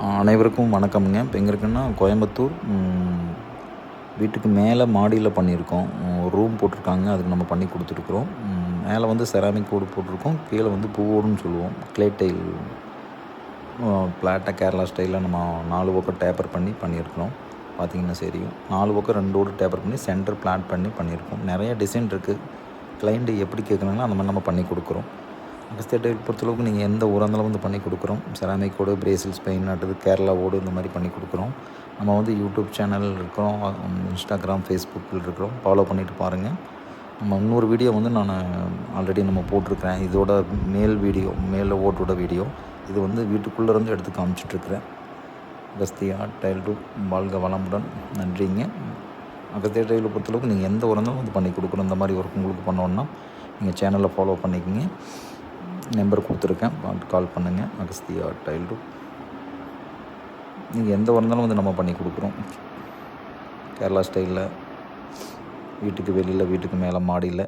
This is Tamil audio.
அனைவருக்கும் வணக்கம்ங்க. இப்போ எங்கே இருக்குன்னா கோயம்புத்தூர் வீட்டுக்கு மேலே மாடியில் பண்ணியிருக்கோம். ரூம் போட்டிருக்காங்க, அதுக்கு நம்ம பண்ணி கொடுத்துருக்குறோம். மேலே வந்து செராமிக் போர்டு போட்டிருக்கோம், கீழே வந்து பூவோடுன்னு சொல்லுவோம், கிளே டைல் பிளாட்டாக கேரளா ஸ்டைலில் நம்ம 4 பக்கம் டேப்பர் பண்ணியிருக்கிறோம். பார்த்திங்கன்னா தெரியும், 4 பக்கம் 2 ஓடு டேப்பர் பண்ணி சென்டர் பிளாட் பண்ணியிருக்கோம். நிறைய டிசைன் இருக்குது. கிளைண்ட்டு எப்படி கேட்குறாங்களோ அந்த மாதிரி நம்ம பண்ணி கொடுக்குறோம். அகஸ்தியா டைல் பொறுத்தளவுக்கு நீங்கள் எந்த ஊராக இருந்தாலும் வந்து பண்ணி கொடுக்குறோம். செராமிக் ஓடு, பிரேசில்ஸ் பெயிண்ட் நட்டது, கேரளா ஓடு, இந்த மாதிரி பண்ணி கொடுக்குறோம். நம்ம வந்து யூடியூப் சேனல் இருக்கிறோம், இன்ஸ்டாகிராம், ஃபேஸ்புக்கில் இருக்கிறோம். ஃபாலோ பண்ணிவிட்டு பாருங்கள். நம்ம இன்னொரு வீடியோ வந்து நான் ஆல்ரெடி நம்ம போட்டிருக்கிறேன். இதோட மேல் ஓட்டோட வீடியோ இது வந்து வீட்டுக்குள்ளேருந்து எடுத்து காமிச்சிட்ருக்கிறேன். அகஸ்தியா டைல் ரூப் வாழ்க வளமுடன். நன்றிங்க. அகஸ்தியா டைலை பொறுத்தளவுக்கு நீங்கள் எந்த ஊராக இருந்தாலும் வந்து பண்ணி கொடுக்குறோம். இந்த மாதிரி ஒர்க் உங்களுக்கு பண்ணோன்னா நீங்கள் சேனலை ஃபாலோ பண்ணிக்கோங்க. நம்பர் கொடுத்துருக்கேன், கால் பண்ணுங்கள். அகஸ்தியா டைல் ரூப் நீங்கள் எந்த இருந்தாலும் வந்து நம்ம பண்ணி கொடுக்குறோம். கேரளா ஸ்டைலில், வீட்டுக்கு வெளியில், வீட்டுக்கு மேலே, மாடியில்.